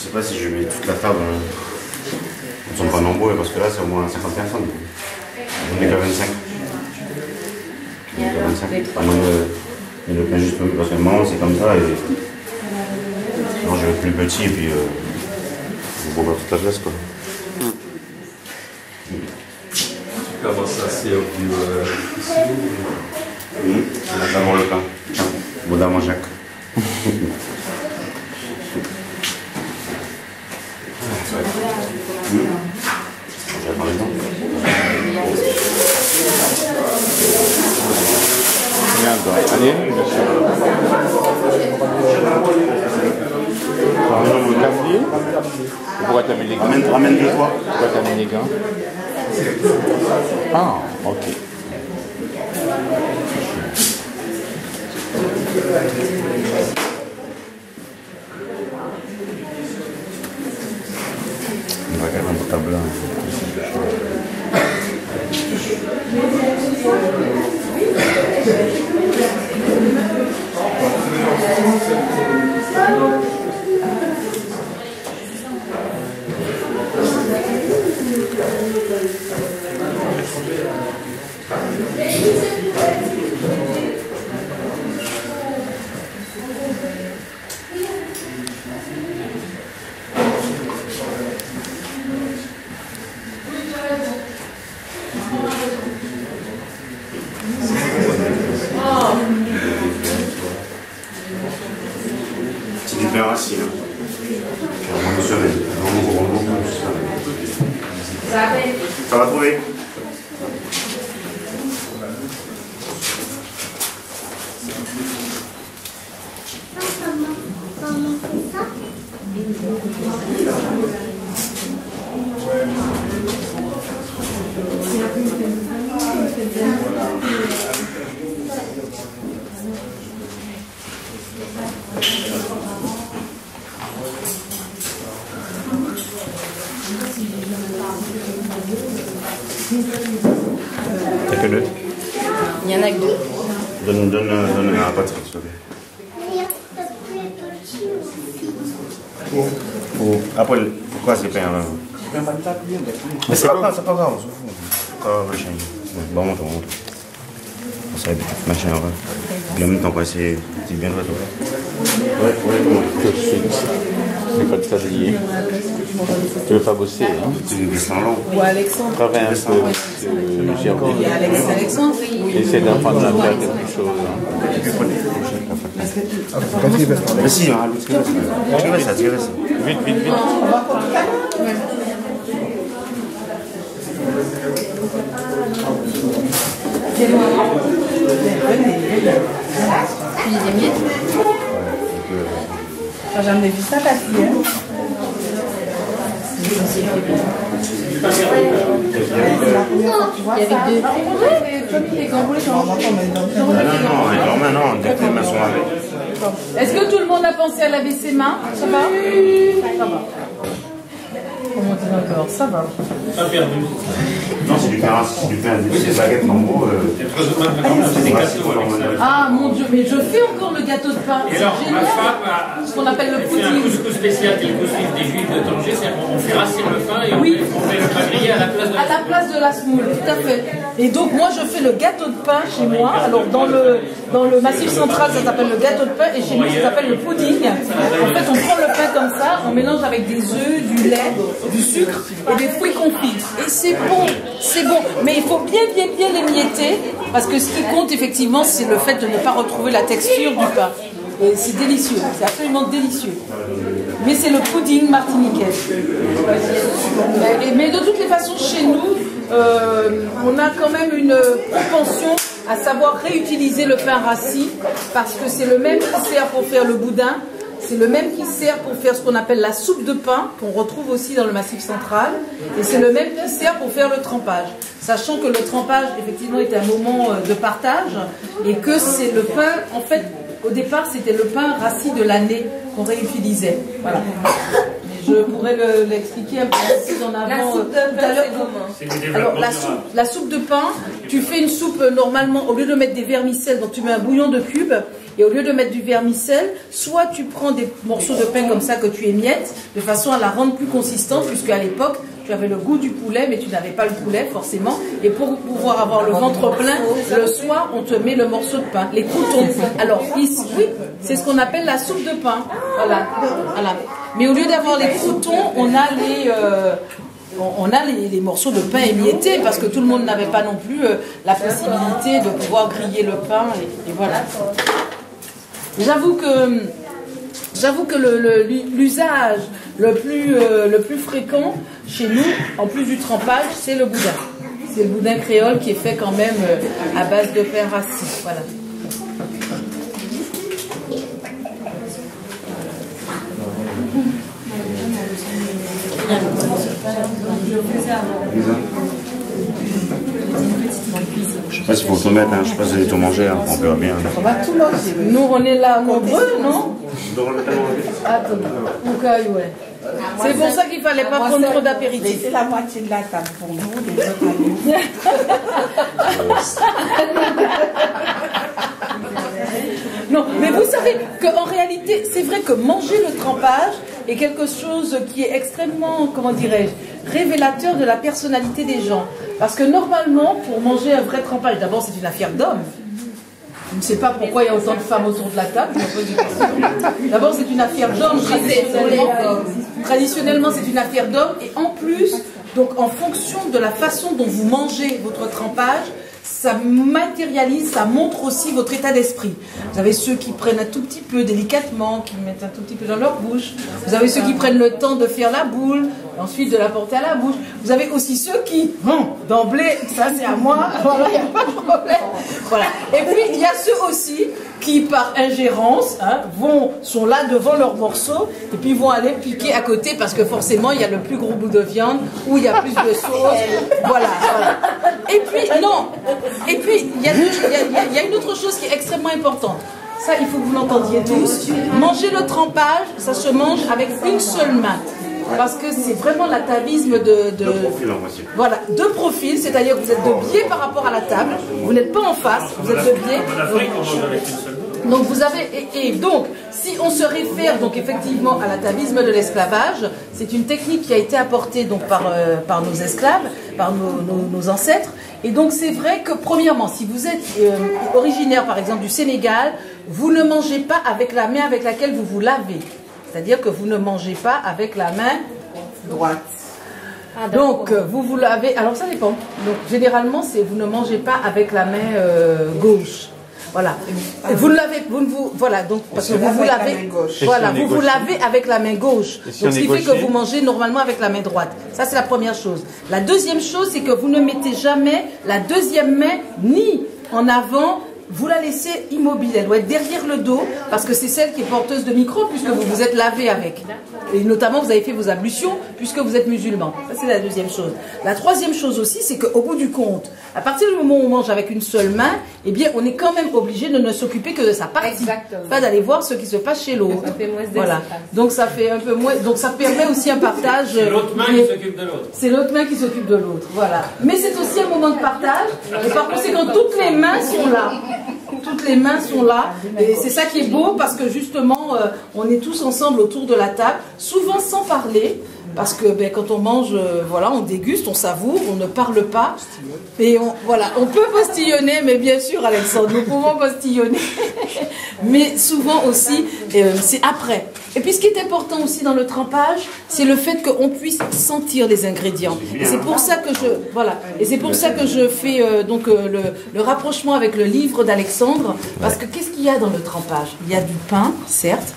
sais pas si je mets toute la table. On ne sont pas nombreux parce que là c'est au moins 50 personnes. On n'est qu'à 25. On est qu'à 25. Mais le pain juste parce que maman c'est comme ça et. Non, je vais être plus petit et puis. On va toute la place quoi. Comment ça c'est au plus ici? On a d'abord le pain. Madame Jacques. J'attends les dents. Allez, pourquoi t'as mis les gants? Ramène-le toi. Pourquoi t'as mis les gants? Ah, ok. On va regarder un table là. C'est du pain rassis. Ça va trouver. T'as que deux? Il y en a que deux. Donne à Patrick, s'il te plaît. Après, pourquoi c'est pas un... Mais c'est pas grave, on s'en fout. Pourquoi machin? Bon, montre. On s'aide, machin, ouais. En même temps, c'est bien vrai, toi. Ouais. Tout de suite. Il faut te tablier. Tu veux pas bosser, hein? Tu veux des long. Ou Alexandre. Travaille un peu, monsieur Germain. Il y a Alexandre, oui. Essaie d'apprendre à faire quelque chose. Mais si, tirez ça. Vite. Puis des miettes. J'ai jamais vu ça passer. Il y avait deux. Non, dès que les mains sont lavées. Est-ce que tout le monde a pensé à laver ses mains? Ça va? Ça va. Comment dire encore? Ça va. Non, c'est du pain, des baguettes normaux. Ah mon Dieu, mais je fais encore le gâteau de pain. C'est génial. Ce qu'on appelle le C'est un pudding. couscous spécial qui est le couscous des Juifs de Tanger. On fait rassir le pain et on fait le pain grillé à la place de À la place de la semoule, tout à fait. Et donc moi je fais le gâteau de pain chez moi. Alors dans le massif central ça s'appelle le gâteau de pain et chez nous ça s'appelle le pudding. En fait on prend le pain comme ça, on mélange avec des œufs, du lait, du sucre et des fruits confits. Et c'est bon. Mais il faut bien l'émietter parce que ce qui compte effectivement c'est le fait de ne pas retrouver la texture du pain. Et c'est délicieux, c'est absolument délicieux. Mais c'est le pudding martiniquais. Mais de toutes les façons, chez nous, on a quand même une propension à savoir réutiliser le pain rassis parce que c'est le même qui sert pour faire le boudin, c'est le même qui sert pour faire ce qu'on appelle la soupe de pain, qu'on retrouve aussi dans le Massif central, et c'est le même qui sert pour faire le trempage. Sachant que le trempage, effectivement, est un moment de partage, et que c'est le pain, en fait, au départ, c'était le pain rassis de l'année qu'on réutilisait. Voilà. Je pourrais l'expliquer un peu plus en avant tout à l'heure. Alors, la soupe de pain, tu fais une soupe normalement, au lieu de mettre des vermicelles, donc tu mets un bouillon de cubes, et au lieu de mettre du vermicelle, soit tu prends des morceaux de pain comme ça que tu émiettes, de façon à la rendre plus consistante, puisque à l'époque, tu avais le goût du poulet, mais tu n'avais pas le poulet forcément. Et pour pouvoir avoir le ventre plein, le soir, on te met le morceau de pain, les croûtons. Alors ici, oui, c'est ce qu'on appelle la soupe de pain. Voilà, voilà. Mais au lieu d'avoir les croûtons, on a les morceaux de pain émiettés, parce que tout le monde n'avait pas non plus la possibilité de pouvoir griller le pain. Et voilà. J'avoue que l'usage le plus fréquent chez nous, en plus du trempage, c'est le boudin. C'est le boudin créole qui est fait quand même à base de pain rassis. Voilà. Je sais pas s'il faut tout mettre, hein. Je sais pas si vous allez tout manger, hein. On verra bien. On va tout manger. Nous, on est là nombreux, non? Attends, ouais. C'est pour ça qu'il ne fallait pas prendre trop d'apéritifs. C'est la moitié de la table pour nous, les autres Non, mais vous savez qu'en réalité, c'est vrai que manger le trempage est quelque chose qui est extrêmement, comment dirais-je, révélateur de la personnalité des gens. Parce que normalement, pour manger un vrai trempage, d'abord c'est une affaire d'homme. Je ne sais pas pourquoi il y a autant de femmes autour de la table. D'abord, c'est une affaire d'homme, traditionnellement. Traditionnellement, c'est une affaire d'homme. Et en plus, donc en fonction de la façon dont vous mangez votre trempage, ça matérialise, ça montre aussi votre état d'esprit. Vous avez ceux qui prennent un tout petit peu délicatement, qui mettent un tout petit peu dans leur bouche. Vous avez ceux qui prennent le temps de faire la boule, ensuite de la porter à la bouche. Vous avez aussi ceux qui, d'emblée, ça c'est à moi, voilà, il n'y a pas de problème. Voilà. Et puis, il y a ceux aussi qui, par ingérence, sont là devant leur morceau, et puis vont aller piquer à côté, parce que forcément, il y a le plus gros bout de viande, où il y a plus de sauce. Voilà, voilà. Et puis, non. Et puis, il y a une autre chose qui est extrêmement importante. Ça, il faut que vous l'entendiez tous. Manger le trempage, ça se mange avec une seule main. Parce que c'est vraiment l'atavisme de profil, en principe. Voilà, de profil, c'est-à-dire que vous êtes de biais par rapport à la table. Vous n'êtes pas en face, vous êtes de biais. En Afrique, on mange avec une seule main. Donc vous avez, et donc, si on se réfère donc effectivement à l'atavisme de l'esclavage, c'est une technique qui a été apportée donc par nos esclaves, par nos ancêtres. Et donc c'est vrai que premièrement, si vous êtes originaire par exemple du Sénégal, vous ne mangez pas avec la main avec laquelle vous vous lavez. C'est-à-dire que vous ne mangez pas avec la main droite. Donc vous lavez, alors ça dépend. Donc généralement c'est vous ne mangez pas avec la main gauche. Voilà. Vous lavez, voilà, donc, parce que vous lavez, voilà, vous vous lavez avec la main gauche. Donc, ce qui fait que vous mangez normalement avec la main droite. Ça, c'est la première chose. La deuxième chose, c'est que vous ne mettez jamais la deuxième main ni en avant, vous la laissez immobile. Elle doit être derrière le dos, parce que c'est celle qui est porteuse de microbes, puisque vous vous êtes lavé avec. Et notamment, vous avez fait vos ablutions, puisque vous êtes musulman. Ça, c'est la deuxième chose. La troisième chose aussi, c'est qu'au bout du compte, à partir du moment où on mange avec une seule main, eh bien, on est quand même obligé de ne s'occuper que de sa partie. Exactement. Pas d'aller voir ce qui se passe chez l'autre. Voilà. Donc, ça fait un peu moins, donc ça permet aussi un partage. C'est l'autre main qui s'occupe de l'autre. C'est l'autre main qui s'occupe de l'autre. Voilà. Mais c'est aussi un moment de partage. Et par conséquent, toutes les mains sont là. Toutes les mains sont là, et c'est ça qui est beau, parce que justement on est tous ensemble autour de la table, souvent sans parler, parce que quand on mange, voilà, on déguste, on savoure, on ne parle pas, et on peut postillonner, mais bien sûr Alexandre, nous pouvons postillonner, mais souvent aussi c'est après. Et puis ce qui est important aussi dans le trempage, c'est le fait qu'on puisse sentir les ingrédients. Et c'est pour ça que je fais le rapprochement avec le livre d'Alexandre, parce que qu'est-ce qu'il y a dans le trempage? Il y a du pain, certes,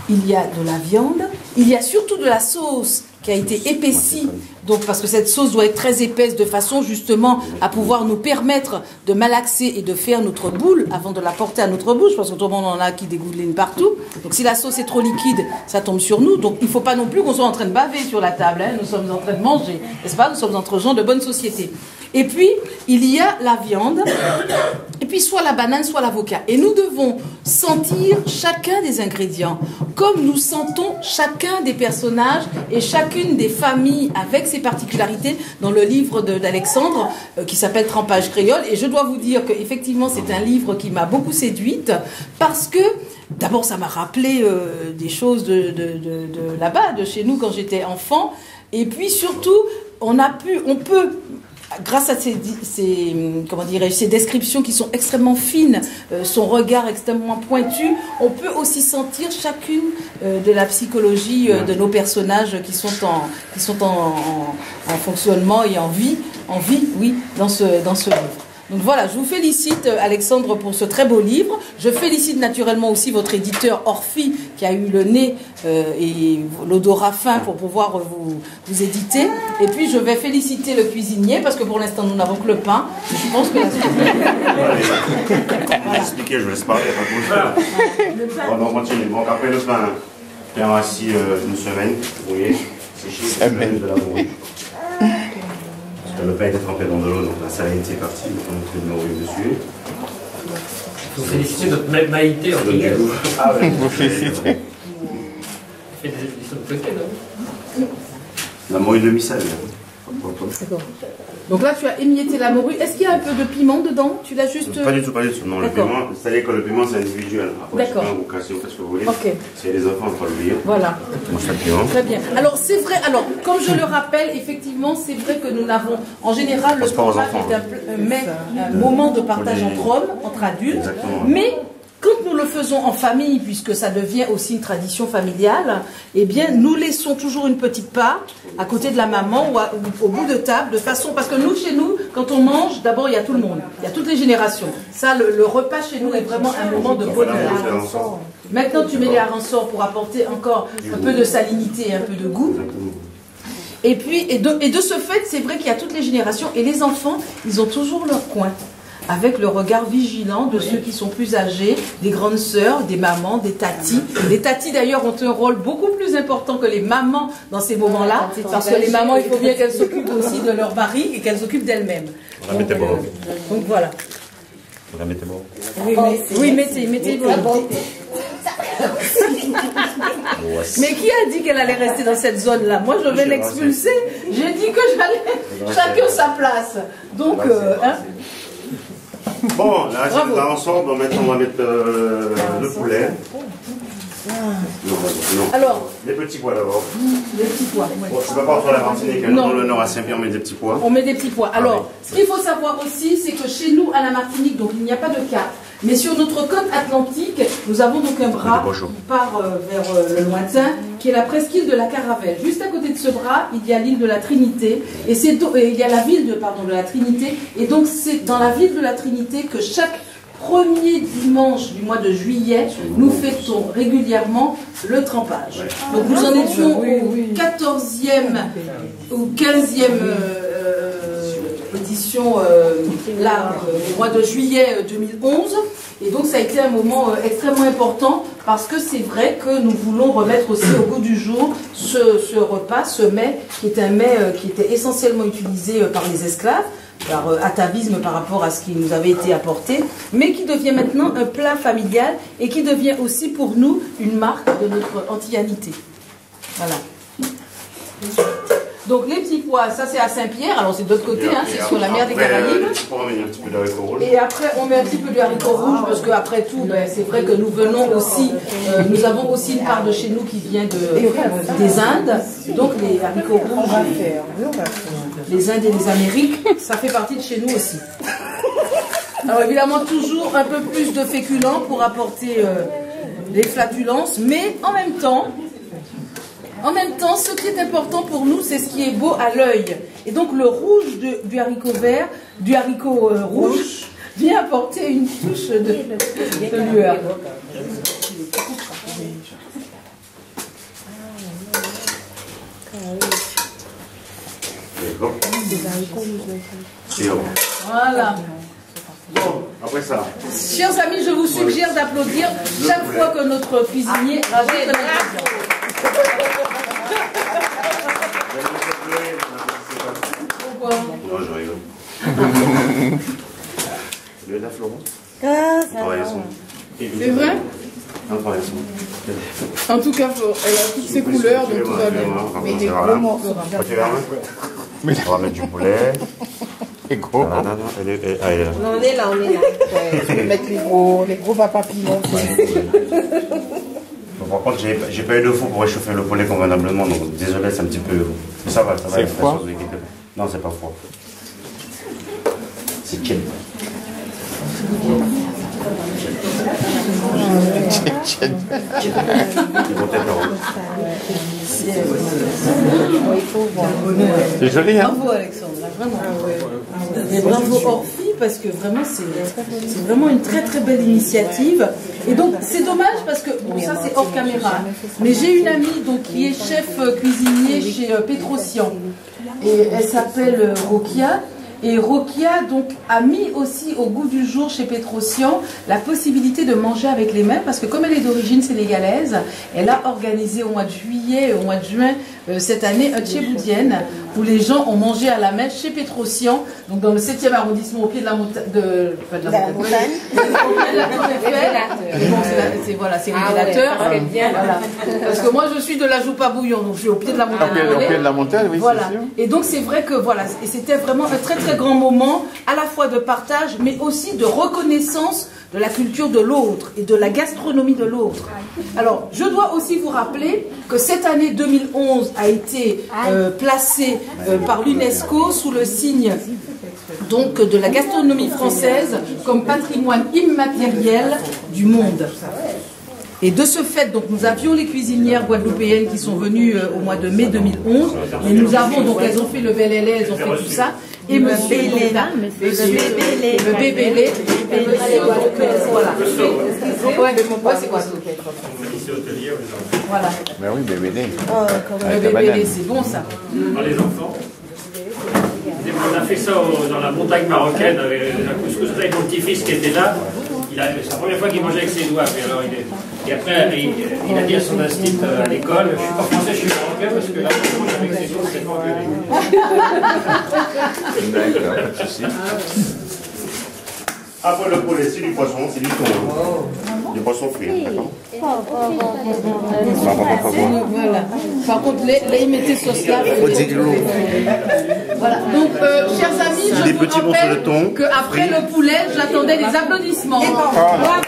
il y a de la viande, il y a surtout de la sauce qui a été épaissie, donc parce que cette sauce doit être très épaisse de façon justement à pouvoir nous permettre de malaxer et de faire notre boule avant de la porter à notre bouche, parce qu'autrement on en a qui dégoulinent partout. Donc si la sauce est trop liquide, ça tombe sur nous, donc il ne faut pas non plus qu'on soit en train de baver sur la table, hein. Nous sommes en train de manger, n'est-ce pas? Nous sommes entre gens de bonne société. Et puis, il y a la viande. Et puis, puis soit la banane, soit l'avocat. Et nous devons sentir chacun des ingrédients, comme nous sentons chacun des personnages et chacune des familles avec ses particularités dans le livre d'Alexandre qui s'appelle Trempage créole. Et je dois vous dire qu'effectivement, c'est un livre qui m'a beaucoup séduite parce que d'abord, ça m'a rappelé des choses de là-bas, de chez nous quand j'étais enfant. Et puis surtout, on peut, grâce à ces descriptions qui sont extrêmement fines, son regard extrêmement pointu, on peut aussi sentir chacune de la psychologie de nos personnages qui sont en fonctionnement et en vie, oui, dans ce livre. Donc voilà, je vous félicite Alexandre pour ce très beau livre. Je félicite naturellement aussi votre éditeur Orphy qui a eu le nez et l'odorat fin pour pouvoir vous éditer. Et puis je vais féliciter le cuisinier parce que pour l'instant nous n'avons que le pain. Je pense que Comment expliquer, je vous laisse parler, pas de bon, on continue. Bon, après le pain, bien assis une semaine, vous voyez, séché, de la morue. Le pain était trempé dans de l'eau, donc la salinité est partie, donc on a fait de morue dessus. Vous félicitez notre maïté en guillemets. Ah ouais. Vous félicitez. Fait des éditions de côté, non? La morue demi-sel. D'accord. Donc là, tu as émietté la morue. Est-ce qu'il y a un peu de piment dedans? Tu l'as juste... Pas du tout, pas du tout. Non, le piment, c'est-à-dire que le piment, c'est individuel. Après, d'accord. vous cassez, vous faites ce que vous voulez. Ok. C'est les enfants, il faut l'oublier. Voilà. Moi, je fais le piment. Très bien. Alors, c'est vrai, comme je le rappelle, effectivement, c'est vrai que nous n'avons, en général, le repas est un moment de partage entre hommes, entre adultes. Exactement. Mais quand nous le faisons en famille, puisque ça devient aussi une tradition familiale, eh bien, nous laissons toujours une petite part à côté de la maman ou au bout de table, de façon... Parce que nous, chez nous, quand on mange, d'abord, il y a tout le monde. Il y a toutes les générations. Ça, le repas chez nous est vraiment un moment de bonheur. Maintenant, tu mets les harensorts pour apporter encore un peu de salinité et un peu de goût. Et puis, et de ce fait, c'est vrai qu'il y a toutes les générations. Et les enfants, ils ont toujours leur coin, avec le regard vigilant de ceux qui sont plus âgés, des grandes sœurs, des mamans, des tatis. Les tatis d'ailleurs ont un rôle beaucoup plus important que les mamans dans ces moments-là, parce que les mamans, il faut bien qu'elles s'occupent aussi de leur mari et qu'elles s'occupent d'elles-mêmes. Donc voilà. Vous la mettez bon. Oui, mettez bon. Mais qui a dit qu'elle allait rester dans cette zone-là? Moi, je vais l'expulser. J'ai dit que j'allais chacun sa place. Donc, Bon, là, c'est ensemble. Maintenant, on va mettre le poulet. Non. Alors, les petits pois d'abord. Les petits pois. Bon, c'est pas partout à la Martinique. Dans le nord à Saint-Pierre, on met des petits pois. On met des petits pois. Alors, ce qu'il faut savoir aussi, c'est que chez nous, à la Martinique, donc il n'y a pas de carte. Mais sur notre côte atlantique, nous avons donc un bras qui part vers le lointain, qui est la presqu'île de la Caravelle. Juste à côté de ce bras, il y a l'île de la Trinité, et il y a la ville de la Trinité. Et donc c'est dans la ville de la Trinité que chaque premier dimanche du mois de juillet, nous fêtons régulièrement le trempage. Donc nous en étions au 14e ou 15e édition au mois de juillet 2011. Et donc ça a été un moment extrêmement important parce que c'est vrai que nous voulons remettre aussi au goût du jour ce repas, ce mets, qui est un mets qui était essentiellement utilisé par les esclaves, par atavisme par rapport à ce qui nous avait été apporté, mais qui devient maintenant un plat familial et qui devient aussi pour nous une marque de notre antillanité. Voilà. Donc les petits pois, ça c'est à Saint-Pierre, alors c'est de l'autre côté, c'est sur la mer des Caraïbes. Et après on met un petit peu de haricot rouge parce qu'après tout, c'est vrai que nous venons aussi, nous avons aussi une part de chez nous qui vient des Indes, donc les haricots rouges, les Indes et les Amériques, ça fait partie de chez nous aussi. Alors évidemment toujours un peu plus de féculents pour apporter les flatulences, mais en même temps, ce qui est important pour nous, c'est ce qui est beau à l'œil. Et donc le rouge du haricot vert, du haricot rouge, vient apporter une touche de lueur. Voilà. Bon, après ça. Chers amis, je vous suggère d'applaudir chaque fois que notre cuisinier rajoute un ingrédient. Pourquoi? Non, je rigole. Le la Florence. C'est vrai? En tout cas, elle a toutes ses couleurs, donc tout va bien. Mais des gros morceaux. On va mettre du poulet. Et gros. Elle est là. On est là. Je vais mettre les gros papa piments. Par contre, j'ai pas eu de four pour réchauffer le poulet convenablement, donc désolé, c'est un petit peu. Mais ça va. C'est froid? Non, c'est pas froid. C'est tiède. C'est joli, hein? Bravo Alexandre, vraiment. Et bravo Orphy, parce que vraiment c'est vraiment une très très belle initiative. Et donc c'est dommage parce que, bon ça c'est hors caméra, mais j'ai une amie donc, qui est chef cuisinier chez Petrosian. Et elle s'appelle Rokia. Et Rokia donc, a mis aussi au goût du jour chez Petrosian la possibilité de manger avec les mains, parce que comme elle est d'origine sénégalaise, elle a organisé au mois de juillet et au mois de juin cette année un tchéboudienne où les gens ont mangé à la main chez Petrosian, donc dans le 7e arrondissement au pied de la montagne, au pied de la Tour Eiffel. Bon, c'est révélateur. Voilà. Parce que moi je suis de la Joupa Bouillon, donc je suis au pied de la montagne. Au pied de la montagne, oui, voilà. c'est sûr. Et donc c'est vrai que voilà, et c'était vraiment un très très grand moment, à la fois de partage, mais aussi de reconnaissance de la culture de l'autre et de la gastronomie de l'autre. Alors, je dois aussi vous rappeler que cette année 2011 a été placée par l'UNESCO sous le signe donc de la gastronomie française comme patrimoine immatériel du monde. Et de ce fait, donc, nous avions les cuisinières guadeloupéennes qui sont venues au mois de mai 2011. Et nous avons, donc, elles ont fait le belélé, elles ont fait tout ça. Et monsieur le bébélé, voilà. C'est quoi ça? Voilà. Ben oui, bébélé. Le bébélé, c'est bon ça. Par les enfants. On a fait ça dans la montagne marocaine avec un couscous avec mon petit-fils qui était là. C'est la première fois qu'il mangeait avec ses doigts. Et après, il a dit à son instinct à l'école, je suis pas français, je suis marocain parce que là, je mange avec ses doigts, c'est pas D'accord, pas de souci. Après le poulet, c'est du poisson, c'est du thon. Du poisson frit, d'accord? Voilà. Par contre, les mettez sauce là. Voilà. Donc, chers amis, je vous rappelle qu'après le poulet, j'attendais des applaudissements. Bravo.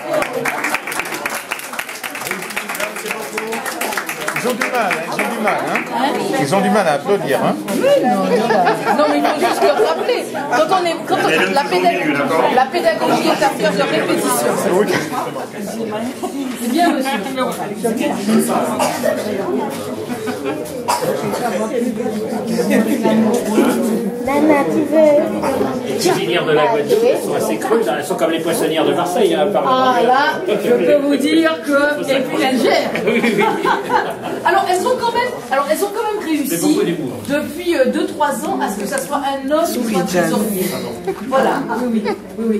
Ils ont du mal, hein? Ils ont du mal à applaudir, hein? Non, mais il faut juste le rappeler. La pédagogie est affaire de répétition. C'est bien, monsieur. Les cuisinières de la Guadeloupe, elles sont assez creuses, elles sont comme les poissonnières de Marseille. Hein, ah là, je peux vous dire que et puis elles gèrent. Alors elles ont quand même réussi depuis 2-3 ans à ce que ça soit un homme ou un trésorier. Voilà. Oui.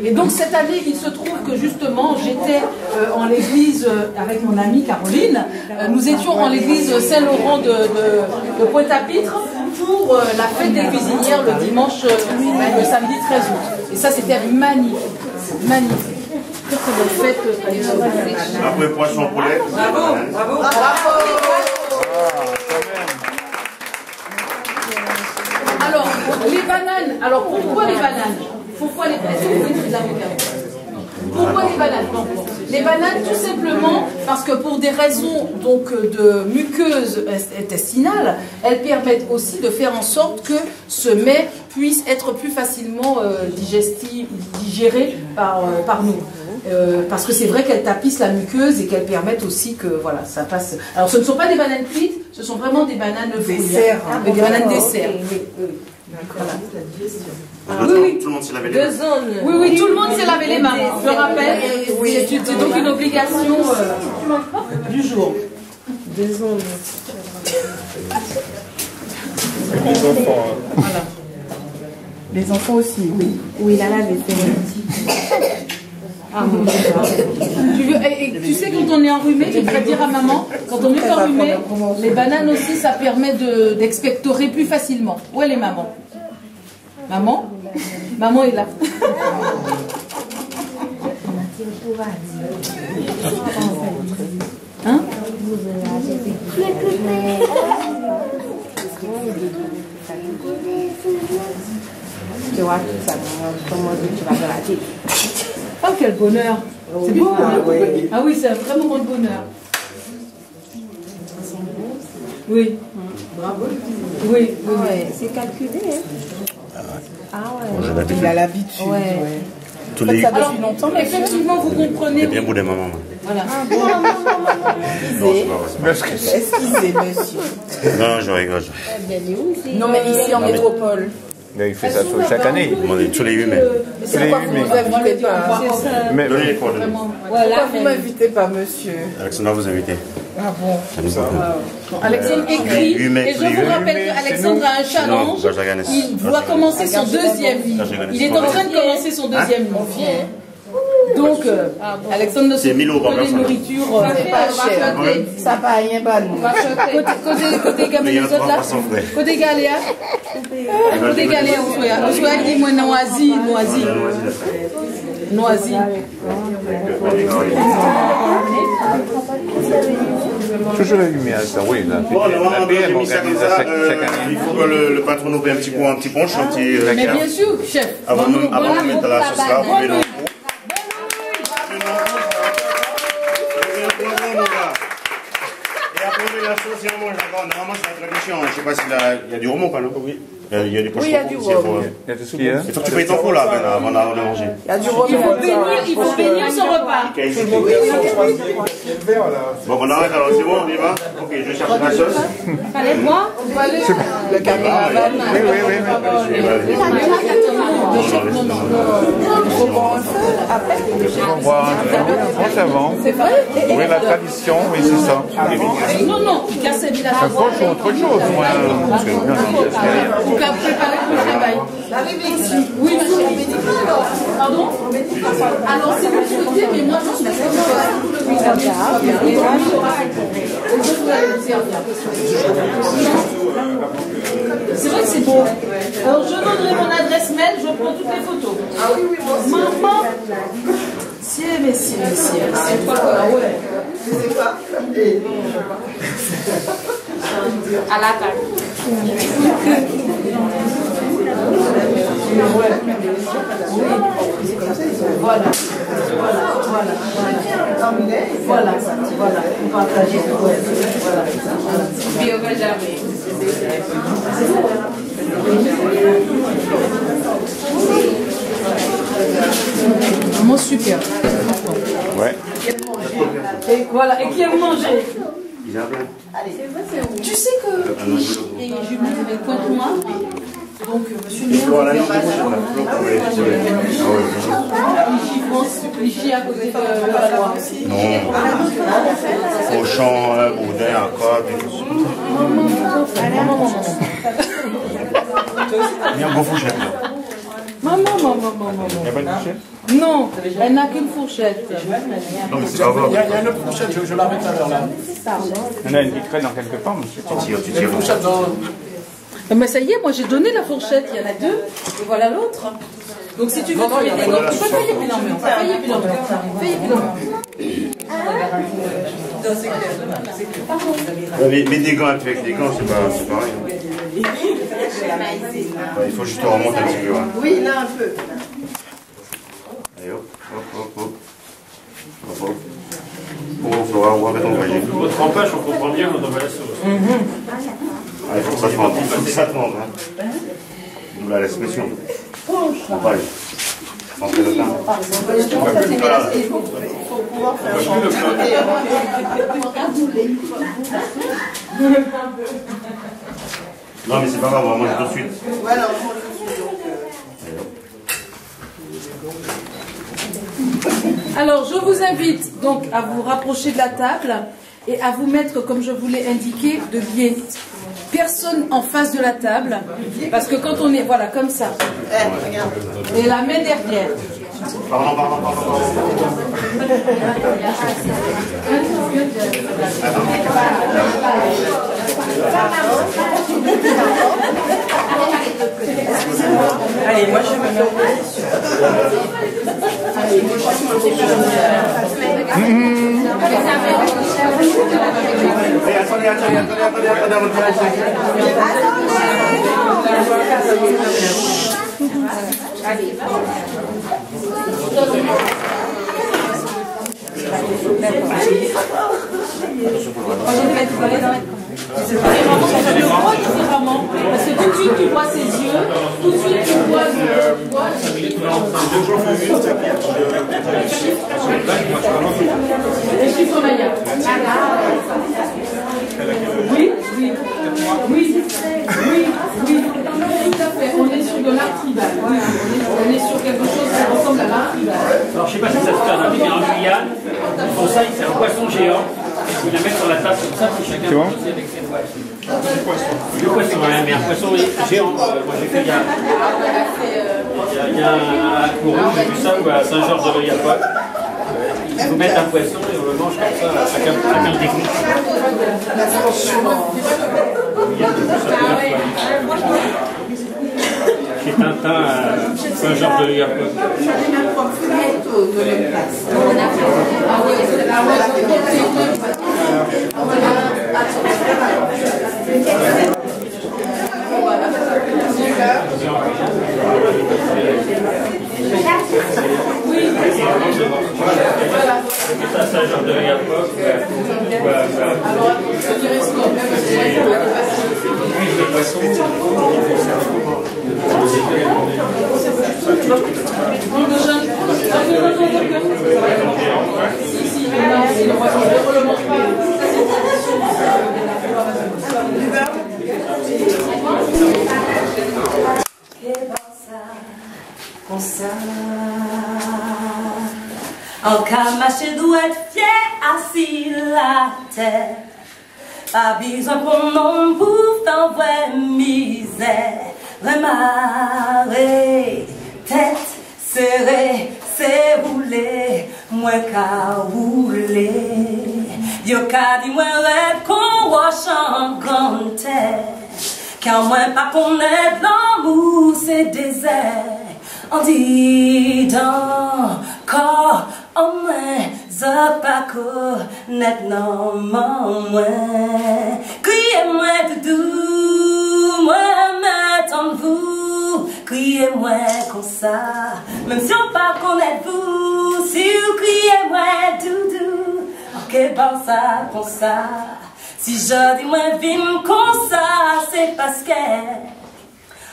Et donc cette année, il se trouve que justement, j'étais en l'église avec mon amie Caroline. Nous étions en l'église Saint-Laurent de Pointe-à-Pitre pour la fête des cuisinières le dimanche, le samedi 13 août. Et ça, c'était magnifique. Magnifique. Après poisson poulet. Bravo. Alors, les bananes. Alors, pourquoi les bananes? Pourquoi les bananes? Les bananes, tout simplement parce que pour des raisons donc de muqueuse intestinale, elles permettent aussi de faire en sorte que ce mets puisse être plus facilement digéré par nous. Parce que c'est vrai qu'elles tapissent la muqueuse et qu'elles permettent aussi que voilà, ça passe. Alors ce ne sont pas des bananes frites, ce sont vraiment des bananes dessert, des bananes dessert. Voilà. Oui. Tout le monde s'est lavé les mains. Oui, tout le monde s'est lavé les mains. Je rappelle, c'est donc une obligation du jour. Les enfants. Voilà. Les enfants aussi, oui. Oui, là, c'est tu sais, quand on est enrhumé, je vais dire à maman, quand on est enrhumé, les bananes aussi, ça permet d'expectorer plus facilement. Où est les mamans? Maman est là. Hein? Tu vois, ça, comment tu vas dans la tête. Oh, quel bonheur! C'est beau, hein? Oui. Ah oui, c'est un vrai moment de bonheur. Oui. Bravo. Oui, oui, Ouais, c'est calculé. Hein. Ah ouais. Il a l'habitude. Ouais. Tous les... Ça depuis longtemps, mais effectivement, vous comprenez. C'est bien beau des mamans. Voilà. Excusez, monsieur. Non, je rigole. Non, mais ici en métropole. Il fait ça chaque année. Tous les 8 mai. C'est pourquoi vous ne nous invitez pas. Mais Donnez les coordonnées. Pourquoi vous ne m'invitez pas, monsieur? Alexandra vous invitez. Ah bon? Ça nous beaucoup. Alexandre écrit, Huit mai, et je tous les vous huit rappelle mai, qu'Alexandre a un challenge. Non, Gagne. Il doit commencer son deuxième livre. Il est en train de commencer son deuxième livre. Donc, Alexandre ne se C'est 1000 euros par que les personne. nourritures. C'est pas cher. Ça va rien pas nous. Côté Gamélie, Mais il y a là. 300 frais. Côté Galéa. Côté Galéa, on soit dit moi noisy. toujours la lumière, ça, oui. Là. Bon, La PM organise ça chaque année. il faut que le patron nous paye un petit punch, un petit... Mais bien sûr, chef. Avant de mettre la sauce là, vous mettez l'eau. Et après, on met la sauce et on mange d'accord. Normalement, c'est la tradition. Je ne sais pas s'il y a du rhum ou pas, non? Oui. Il y a du pochon. Oui, il y a du rhum. Il y a tout ce qu'il y a. Il faut que tu payes ton pot là avant de manger. Il y a du rhum. Il faut bénir son repas. Bon, on arrête alors, c'est bon, on y va? Ok, je cherche la sauce. Fallait boire. Le carnaval. Oui. Il faut boire un feu après. On voit un punch avant. C'est vrai? Oui, la tradition, oui, c'est ça. Non, casser la Un punch ou autre chose, moi. Pour préparer le travail. Oui, pardon? Alors, si vous souhaitez, mais moi, je suis c'est vrai que c'est beau. Alors, je donnerai mon adresse mail, je prends toutes les photos. Ah oui, moi aussi. Maman. C'est quoi quoi? Ouais. C'est quoi? À la table. Voilà. On partage. Voilà. Puis on va jamais. Vraiment super. Ouais. Et voilà, et qui aime manger. Isabelle. Tu sais que et je lui avais le point noir. Donc, monsieur le maire, Voilà, ici à côté de la loi aussi. non. Cochon, boudin, encore. Il y a un beau fourchette. Maman. Il n'y a pas de fourchette? Non, elle n'a qu'une fourchette. Non, mais c'est pas grave. Il y a une autre fourchette, je la mets tout à l'heure là. Il y en a une qui traîne dans quelque part, monsieur. Tu Une tires. fourchette dans. Mais ça y est, moi j'ai donné la fourchette, il y en a deux, et voilà l'autre. Donc si tu veux, tu peux payer énormément. Mais des gants avec des gants, c'est pareil. Il faut juste remonter un petit peu. Oui, là un peu. Allez hop. Bon, Flora, on va mettre ton voyage. Votre trempage, on comprend bien quand on va la sauce. Il faut que ça trempe. Il faut que ça trempe. D'où la l'expression. On va aller. Tremper le pain. Il faut pouvoir faire chanter. Non, mais c'est pas grave, on va manger tout de suite. Voilà, on mange tout de suite. Alors je vous invite donc à vous rapprocher de la table et à vous mettre, comme je vous l'ai indiqué, de biais. Personne en face de la table, parce que quand on est, voilà, comme ça. Et la main derrière. Pardon. Allez, moi je vais me mettre. Allez, moi je vais me mettre. Différemment, parce que tout de suite tu vois ses yeux, tout de suite tu vois le chiffre Maya. Oui, oui, oui, oui, oui, tout à fait. On est sur de l'art tribal. On est sur quelque chose qui ressemble à l'art tribal. Alors je sais pas si ça se fait mais en Guyane, ils font ça, c'est un poisson géant. Ils la mettent sur la table comme ça, puis chacun peut poser avec ses doigts. Deux poissons, hein, mais un poisson géant. Moi j'ai fait il y a un courant, j'ai vu ça, ou à Saint-Georges-de-l'Oyapock. Il faut mettre un poisson et on le mange comme ça, chacun le découpe. Chez Tintin à Saint-Georges-de-l'Oyapock. C'est à Saint-Georges-de-l'Oyapock. En camaché doit être fier assis la terre. Pas besoin qu'on en bouffe en vraie misère. Remarrer, tête serrée, c'est roulé, moins qu'à rouler. Yo qu'à dit moins rêve qu'on wash en grande terre. Car moins pas qu'on est l'amour, c'est désert. On dit dans corps, en moins, ça pas connaître non moins. Criez-moi doudou, moi m'attends vous. Criez-moi comme ça, même si on pas connaître vous. Si vous criez-moi doudou, ok bon ça comme ça. Si je dis moi vine comme ça, c'est parce que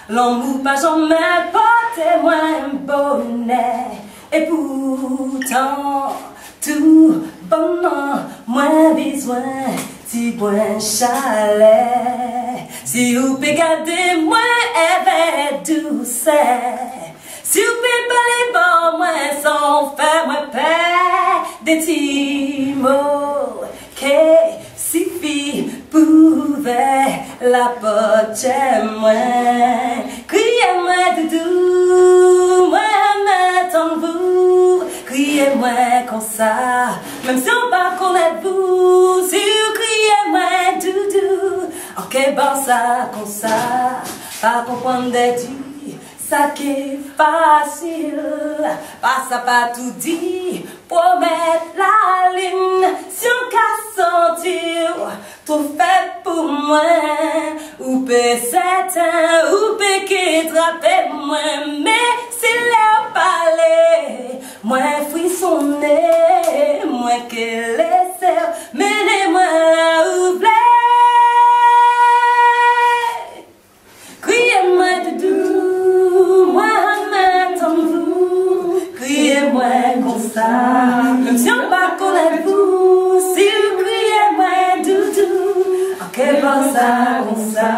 l'amour pas jamais porté moins bonnet. Et pourtant, tout bonnement, moins besoin, si bon chalet. Si vous pouvez garder moins, elle douceur. Si vous pouvez parler bon, moins sans faire moins paix. Des petits mots qui suffit pouvait la porte moins. Criez-moi doudou, moi m'attends vous. Criez-moi comme ça, même si on pas connaître vous. Si vous criez-moi doudou, ok bon ça comme ça. Pas comprendre des dits, ça qui est facile. Pas ça pas tout dit, pour mettre la ligne. Si on casse sentir, tout fait pour moi. Ou peut certain, ou peut qui trappe moi. Mais s'il est parlé, moi frissonner, moi que laisser, menez-moi là où plaît. Criez-moi doudou, moi m'attends vous. Criez-moi comme ça, même si on pas connaît vous. Si vous criez-moi doudou, ok bon ça, comme ça.